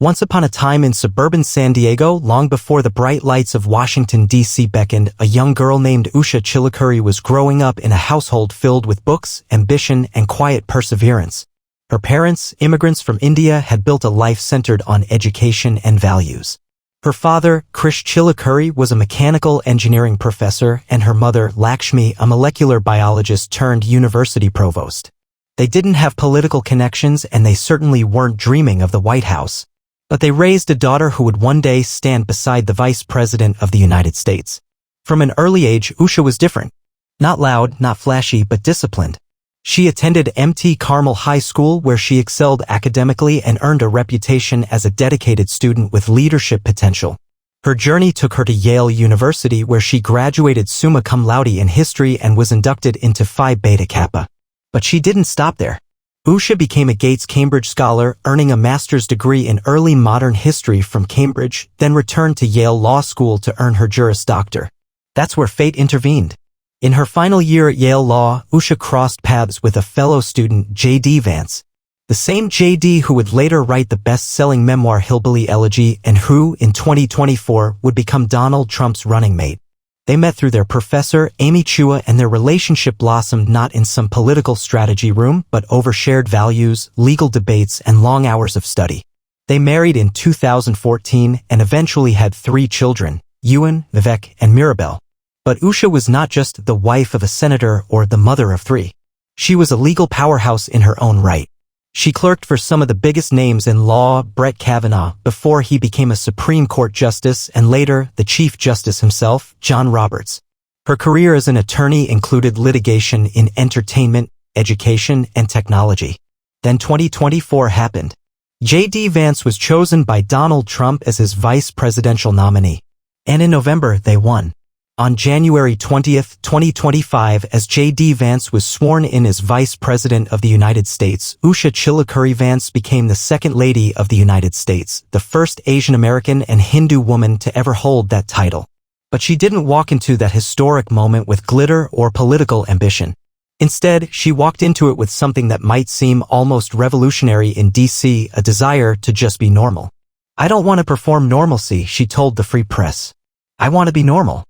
Once upon a time in suburban San Diego, long before the bright lights of Washington, D.C. beckoned, a young girl named Usha Chillicurry was growing up in a household filled with books, ambition, and quiet perseverance. Her parents, immigrants from India, had built a life centered on education and values. Her father, Krish Chillicurry, was a mechanical engineering professor, and her mother, Lakshmi, a molecular biologist turned university provost. They didn't have political connections, and they certainly weren't dreaming of the White House. But they raised a daughter who would one day stand beside the Vice President of the United States. From an early age, Usha was different. Not loud, not flashy, but disciplined. She attended Mt. Carmel High School, where she excelled academically and earned a reputation as a dedicated student with leadership potential. Her journey took her to Yale University, where she graduated summa cum laude in history and was inducted into Phi Beta Kappa. But she didn't stop there. Usha became a Gates-Cambridge scholar, earning a master's degree in early modern history from Cambridge, then returned to Yale Law School to earn her Juris Doctor. That's where fate intervened. In her final year at Yale Law, Usha crossed paths with a fellow student, J.D. Vance. The same J.D. who would later write the best-selling memoir Hillbilly Elegy and who, in 2024, would become Donald Trump's running mate. They met through their professor, Amy Chua, and their relationship blossomed not in some political strategy room, but over shared values, legal debates, and long hours of study. They married in 2014 and eventually had 3 children, Ewan, Vivek, and Mirabel. But Usha was not just the wife of a senator or the mother of 3. She was a legal powerhouse in her own right. She clerked for some of the biggest names in law, Brett Kavanaugh, before he became a Supreme Court justice, and later, the Chief Justice himself, John Roberts. Her career as an attorney included litigation in entertainment, education, and technology. Then 2024 happened. J.D. Vance was chosen by Donald Trump as his vice presidential nominee. And in November, they won. On January 20, 2025, as J.D. Vance was sworn in as Vice President of the United States, Usha Chillicurry Vance became the Second Lady of the United States, the first Asian American and Hindu woman to ever hold that title. But she didn't walk into that historic moment with glitter or political ambition. Instead, she walked into it with something that might seem almost revolutionary in D.C., a desire to just be normal. "I don't want to perform normalcy," she told the Free Press. "I want to be normal."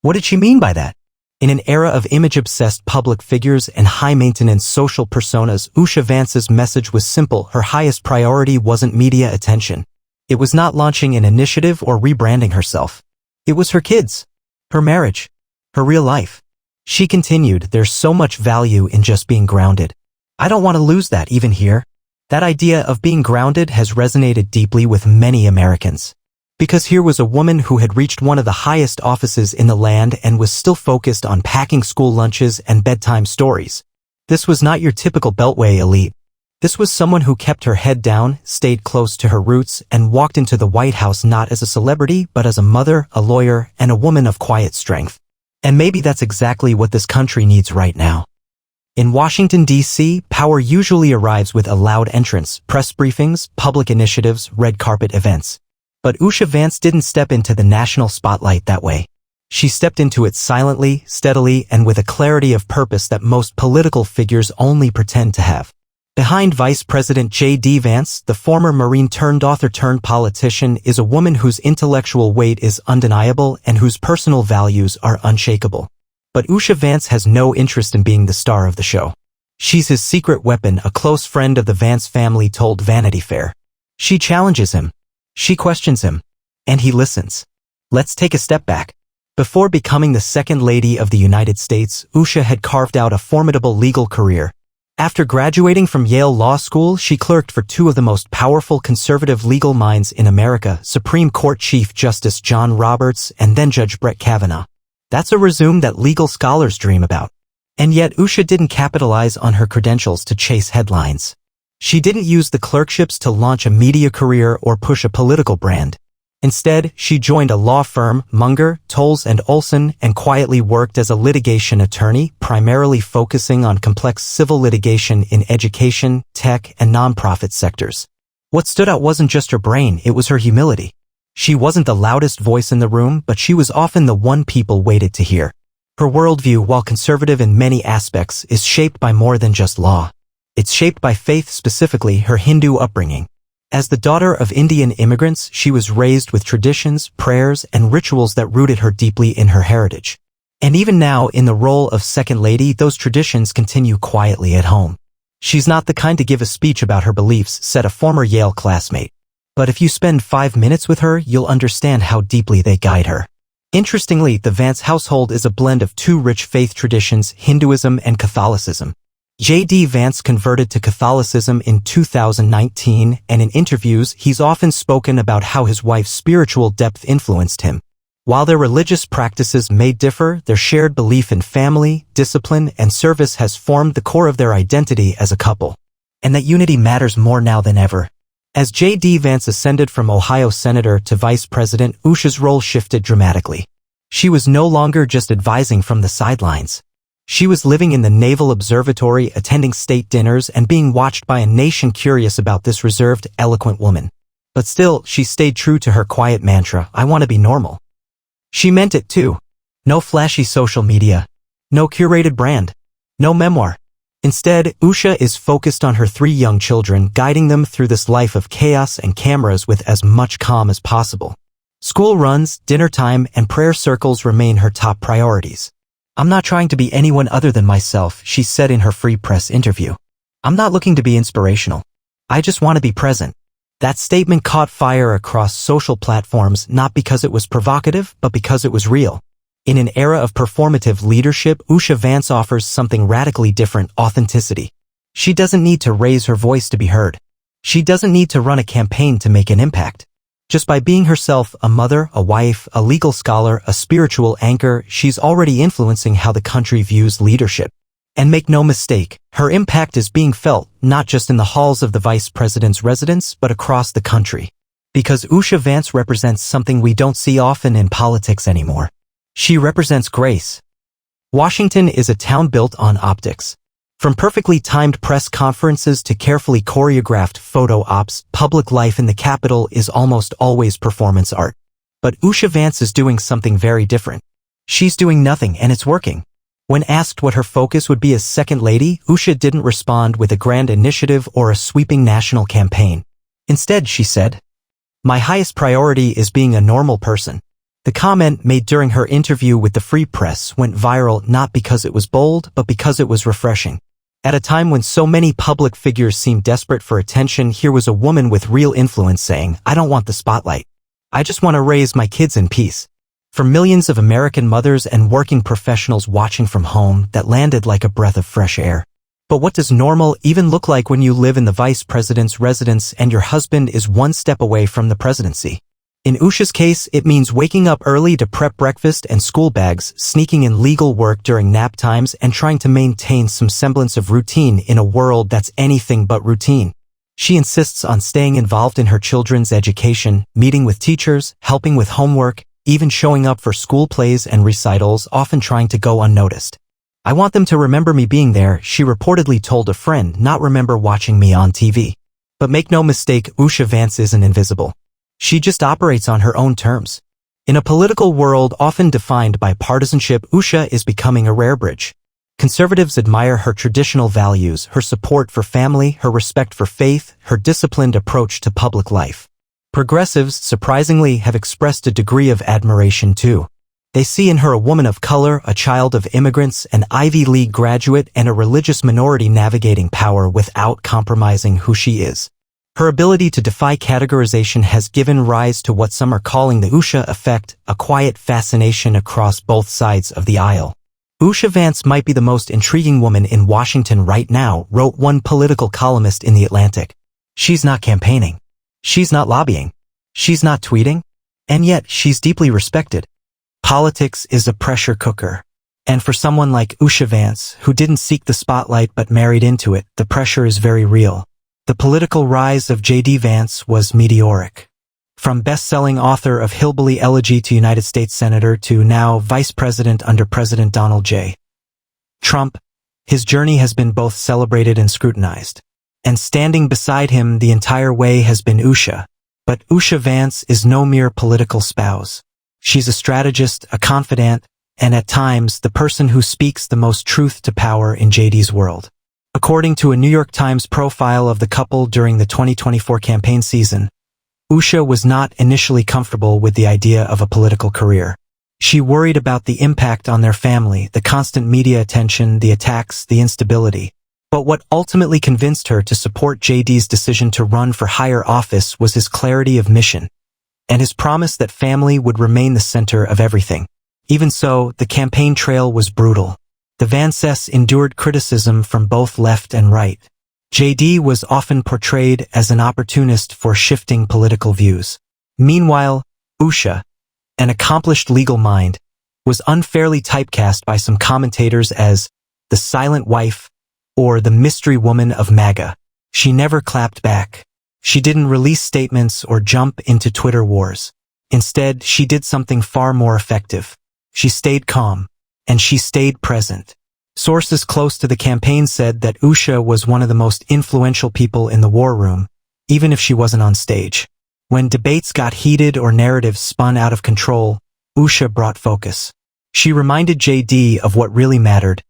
What did she mean by that? In an era of image-obsessed public figures and high-maintenance social personas, Usha Vance's message was simple. Her highest priority wasn't media attention. It was not launching an initiative or rebranding herself. It was her kids, her marriage, her real life. She continued, "There's so much value in just being grounded. I don't want to lose that even here." That idea of being grounded has resonated deeply with many Americans. Because here was a woman who had reached one of the highest offices in the land and was still focused on packing school lunches and bedtime stories. This was not your typical Beltway elite. This was someone who kept her head down, stayed close to her roots, and walked into the White House not as a celebrity, but as a mother, a lawyer, and a woman of quiet strength. And maybe that's exactly what this country needs right now. In Washington, D.C., power usually arrives with a loud entrance, press briefings, public initiatives, red carpet events. But Usha Vance didn't step into the national spotlight that way. She stepped into it silently, steadily, and with a clarity of purpose that most political figures only pretend to have. Behind Vice President J.D. Vance, the former Marine-turned-author-turned-politician, is a woman whose intellectual weight is undeniable and whose personal values are unshakable. But Usha Vance has no interest in being the star of the show. She's his secret weapon, a close friend of the Vance family told Vanity Fair. She challenges him. She questions him. And he listens. Let's take a step back. Before becoming the Second Lady of the United States, Usha had carved out a formidable legal career. After graduating from Yale Law School, she clerked for 2 of the most powerful conservative legal minds in America, Supreme Court Chief Justice John Roberts and then Judge Brett Kavanaugh. That's a resume that legal scholars dream about. And yet Usha didn't capitalize on her credentials to chase headlines. She didn't use the clerkships to launch a media career or push a political brand. Instead, she joined a law firm, Munger, Tolles & Olson, and quietly worked as a litigation attorney, primarily focusing on complex civil litigation in education, tech, and nonprofit sectors. What stood out wasn't just her brain, it was her humility. She wasn't the loudest voice in the room, but she was often the one people waited to hear. Her worldview, while conservative in many aspects, is shaped by more than just law. It's shaped by faith, specifically her Hindu upbringing. As the daughter of Indian immigrants, she was raised with traditions, prayers, and rituals that rooted her deeply in her heritage. And even now, in the role of second lady, those traditions continue quietly at home. She's not the kind to give a speech about her beliefs, said a former Yale classmate. But if you spend 5 minutes with her, you'll understand how deeply they guide her. Interestingly, the Vance household is a blend of two rich faith traditions, Hinduism and Catholicism. J.D. Vance converted to Catholicism in 2019, and in interviews, he's often spoken about how his wife's spiritual depth influenced him. While their religious practices may differ, their shared belief in family, discipline, and service has formed the core of their identity as a couple. And that unity matters more now than ever. As J.D. Vance ascended from Ohio senator to vice president, Usha's role shifted dramatically. She was no longer just advising from the sidelines. She was living in the Naval Observatory, attending state dinners, and being watched by a nation curious about this reserved, eloquent woman. But still, she stayed true to her quiet mantra, "I want to be normal." She meant it too. No flashy social media. No curated brand. No memoir. Instead, Usha is focused on her 3 young children, guiding them through this life of chaos and cameras with as much calm as possible. School runs, dinner time, and prayer circles remain her top priorities. "I'm not trying to be anyone other than myself," she said in her Free Press interview. "I'm not looking to be inspirational. I just want to be present." That statement caught fire across social platforms, not because it was provocative, but because it was real. In an era of performative leadership, Usha Vance offers something radically different: authenticity. She doesn't need to raise her voice to be heard. She doesn't need to run a campaign to make an impact. Just by being herself, a mother, a wife, a legal scholar, a spiritual anchor, she's already influencing how the country views leadership. And make no mistake, her impact is being felt, not just in the halls of the vice president's residence, but across the country. Because Usha Vance represents something we don't see often in politics anymore. She represents grace. Washington is a town built on optics. From perfectly timed press conferences to carefully choreographed photo ops, public life in the Capitol is almost always performance art. But Usha Vance is doing something very different. She's doing nothing, and it's working. When asked what her focus would be as second lady, Usha didn't respond with a grand initiative or a sweeping national campaign. Instead, she said, "My highest priority is being a normal person." The comment made during her interview with the Free Press went viral not because it was bold, but because it was refreshing. At a time when so many public figures seemed desperate for attention, here was a woman with real influence saying, "I don't want the spotlight. I just want to raise my kids in peace." For millions of American mothers and working professionals watching from home, that landed like a breath of fresh air. But what does normal even look like when you live in the vice president's residence and your husband is one step away from the presidency? In Usha's case, it means waking up early to prep breakfast and school bags, sneaking in legal work during nap times, and trying to maintain some semblance of routine in a world that's anything but routine. She insists on staying involved in her children's education, meeting with teachers, helping with homework, even showing up for school plays and recitals, often trying to go unnoticed. "I want them to remember me being there," she reportedly told a friend, "not remember watching me on TV." But make no mistake, Usha Vance isn't invisible. She just operates on her own terms. In a political world often defined by partisanship, Usha is becoming a rare bridge. Conservatives admire her traditional values, her support for family, her respect for faith, her disciplined approach to public life. Progressives, surprisingly, have expressed a degree of admiration too. They see in her a woman of color, a child of immigrants, an Ivy League graduate, and a religious minority navigating power without compromising who she is. Her ability to defy categorization has given rise to what some are calling the Usha effect, a quiet fascination across both sides of the aisle. "Usha Vance might be the most intriguing woman in Washington right now," wrote one political columnist in The Atlantic. "She's not campaigning. She's not lobbying. She's not tweeting. And yet, she's deeply respected." Politics is a pressure cooker. And for someone like Usha Vance, who didn't seek the spotlight but married into it, the pressure is very real. The political rise of J.D. Vance was meteoric. From best-selling author of Hillbilly Elegy to United States Senator to now Vice President under President Donald J. Trump, his journey has been both celebrated and scrutinized. And standing beside him the entire way has been Usha. But Usha Vance is no mere political spouse. She's a strategist, a confidant, and at times the person who speaks the most truth to power in J.D.'s world. According to a New York Times profile of the couple during the 2024 campaign season, Usha was not initially comfortable with the idea of a political career. She worried about the impact on their family, the constant media attention, the attacks, the instability. But what ultimately convinced her to support JD's decision to run for higher office was his clarity of mission, and his promise that family would remain the center of everything. Even so, the campaign trail was brutal. The Vances endured criticism from both left and right. JD was often portrayed as an opportunist for shifting political views. Meanwhile, Usha, an accomplished legal mind, was unfairly typecast by some commentators as the silent wife or the mystery woman of MAGA. She never clapped back. She didn't release statements or jump into Twitter wars. Instead, she did something far more effective. She stayed calm, and she stayed present. Sources close to the campaign said that Usha was one of the most influential people in the war room, even if she wasn't on stage. When debates got heated or narratives spun out of control, Usha brought focus. She reminded JD of what really mattered.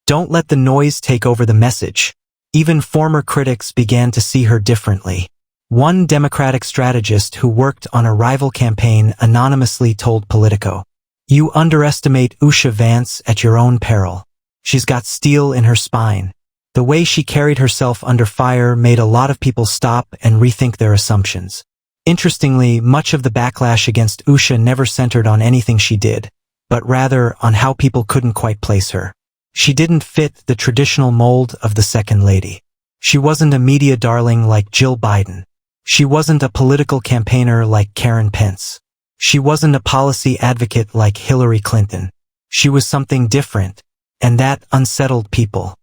Don't let the noise take over the message. Even former critics began to see her differently. One Democratic strategist who worked on a rival campaign anonymously told Politico, "You underestimate Usha Vance at your own peril. She's got steel in her spine." The way she carried herself under fire made a lot of people stop and rethink their assumptions. Interestingly, much of the backlash against Usha never centered on anything she did, but rather on how people couldn't quite place her. She didn't fit the traditional mold of the second lady. She wasn't a media darling like Jill Biden. She wasn't a political campaigner like Karen Pence. She wasn't a policy advocate like Hillary Clinton. She was something different, and that unsettled people.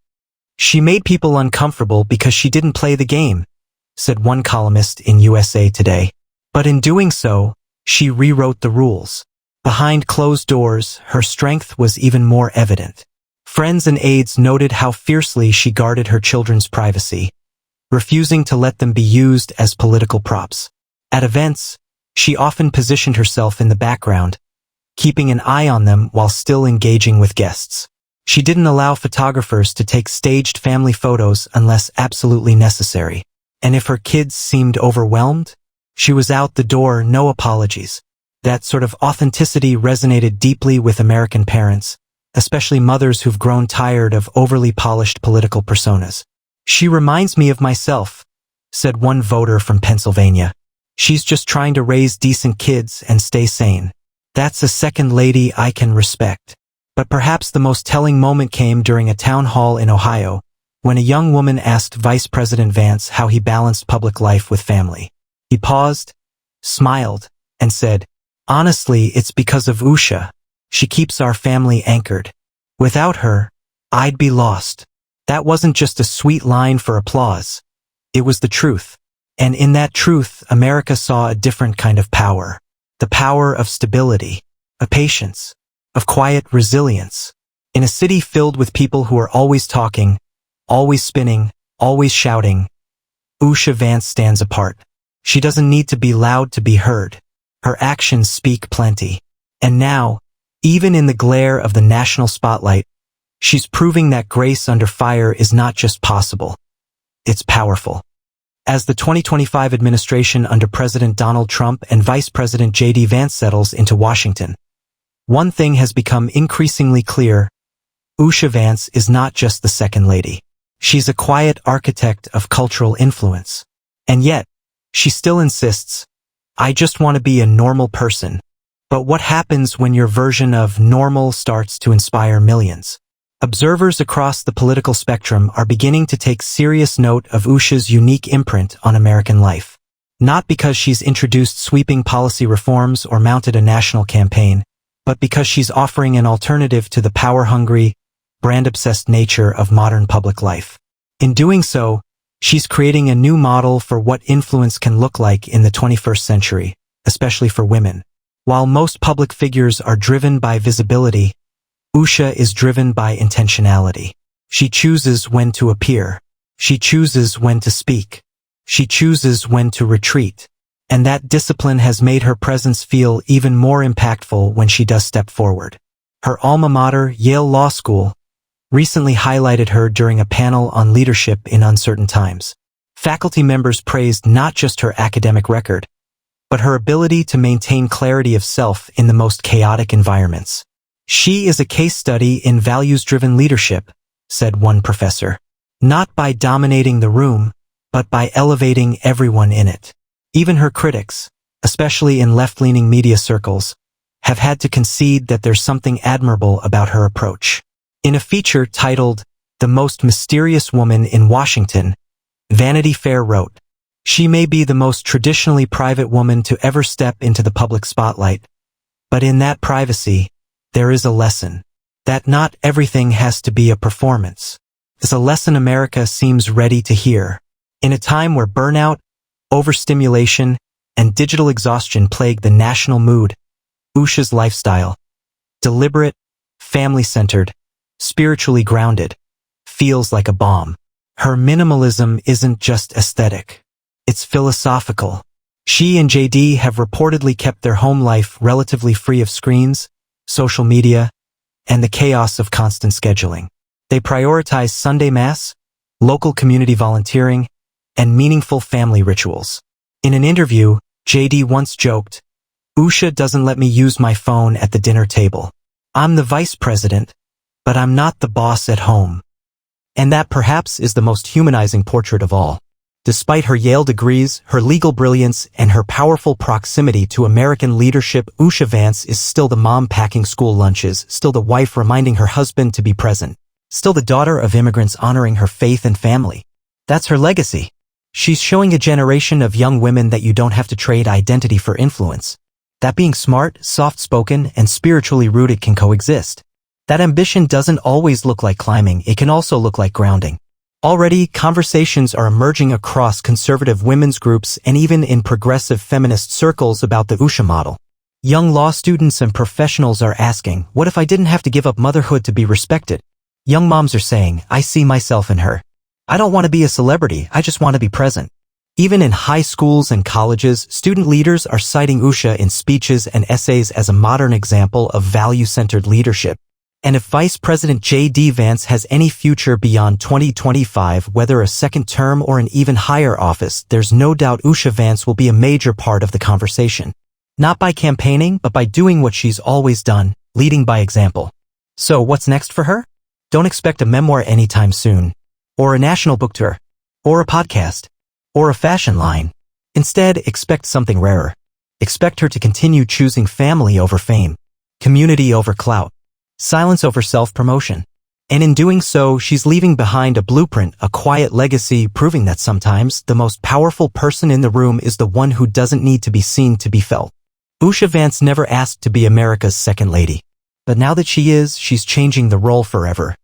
She made people uncomfortable because she didn't play the game, said one columnist in USA Today. But in doing so, she rewrote the rules. Behind closed doors, her strength was even more evident. Friends and aides noted how fiercely she guarded her children's privacy, refusing to let them be used as political props. At events, she often positioned herself in the background, keeping an eye on them while still engaging with guests. She didn't allow photographers to take staged family photos unless absolutely necessary. And if her kids seemed overwhelmed, she was out the door, no apologies. That sort of authenticity resonated deeply with American parents, especially mothers who've grown tired of overly polished political personas. "She reminds me of myself," said one voter from Pennsylvania. "She's just trying to raise decent kids and stay sane. That's a second lady I can respect." But perhaps the most telling moment came during a town hall in Ohio, when a young woman asked Vice President Vance how he balanced public life with family. He paused, smiled, and said, "Honestly, it's because of Usha. She keeps our family anchored. Without her, I'd be lost." That wasn't just a sweet line for applause. It was the truth. And in that truth, America saw a different kind of power. The power of stability, of patience, of quiet resilience. In a city filled with people who are always talking, always spinning, always shouting, Usha Vance stands apart. She doesn't need to be loud to be heard. Her actions speak plenty. And now, even in the glare of the national spotlight, she's proving that grace under fire is not just possible. It's powerful. As the 2025 administration under President Donald Trump and Vice President J.D. Vance settles into Washington, one thing has become increasingly clear. Usha Vance is not just the second lady. She's a quiet architect of cultural influence. And yet, she still insists, "I just want to be a normal person." But what happens when your version of normal starts to inspire millions? Observers across the political spectrum are beginning to take serious note of Usha's unique imprint on American life. Not because she's introduced sweeping policy reforms or mounted a national campaign, but because she's offering an alternative to the power-hungry, brand-obsessed nature of modern public life. In doing so, she's creating a new model for what influence can look like in the 21st century, especially for women. While most public figures are driven by visibility, Usha is driven by intentionality. She chooses when to appear. She chooses when to speak. She chooses when to retreat. And that discipline has made her presence feel even more impactful when she does step forward. Her alma mater, Yale Law School, recently highlighted her during a panel on leadership in uncertain times. Faculty members praised not just her academic record, but her ability to maintain clarity of self in the most chaotic environments. She is a case study in values-driven leadership, said one professor. Not by dominating the room, but by elevating everyone in it. Even her critics, especially in left-leaning media circles, have had to concede that there's something admirable about her approach. In a feature titled, "The Most Mysterious Woman in Washington," Vanity Fair wrote, "She may be the most traditionally private woman to ever step into the public spotlight, but in that privacy, there is a lesson. That not everything has to be a performance. It's a lesson America seems ready to hear. In a time where burnout, overstimulation, and digital exhaustion plague the national mood, Usha's lifestyle, deliberate, family-centered, spiritually grounded, feels like a balm. Her minimalism isn't just aesthetic. It's philosophical. She and J.D. have reportedly kept their home life relatively free of screens, social media, and the chaos of constant scheduling. They prioritize Sunday Mass, local community volunteering, and meaningful family rituals. In an interview, J.D. once joked, "Usha doesn't let me use my phone at the dinner table. I'm the vice president, but I'm not the boss at home." And that perhaps is the most humanizing portrait of all. Despite her Yale degrees, her legal brilliance, and her powerful proximity to American leadership, Usha Vance is still the mom packing school lunches, still the wife reminding her husband to be present, still the daughter of immigrants honoring her faith and family. That's her legacy. She's showing a generation of young women that you don't have to trade identity for influence. That being smart, soft-spoken, and spiritually rooted can coexist. That ambition doesn't always look like climbing, it can also look like grounding. Already, conversations are emerging across conservative women's groups and even in progressive feminist circles about the Usha model. Young law students and professionals are asking, what if I didn't have to give up motherhood to be respected? Young moms are saying, I see myself in her. I don't want to be a celebrity, I just want to be present. Even in high schools and colleges, student leaders are citing Usha in speeches and essays as a modern example of value-centered leadership. And if Vice President J.D. Vance has any future beyond 2025, whether a second term or an even higher office, there's no doubt Usha Vance will be a major part of the conversation. Not by campaigning, but by doing what she's always done, leading by example. So what's next for her? Don't expect a memoir anytime soon, or a national book tour, or a podcast, or a fashion line. Instead, expect something rarer. Expect her to continue choosing family over fame, community over clout, silence over self-promotion. And in doing so, she's leaving behind a blueprint, a quiet legacy, proving that sometimes the most powerful person in the room is the one who doesn't need to be seen to be felt. Usha Vance never asked to be America's second lady. But now that she is, she's changing the role forever.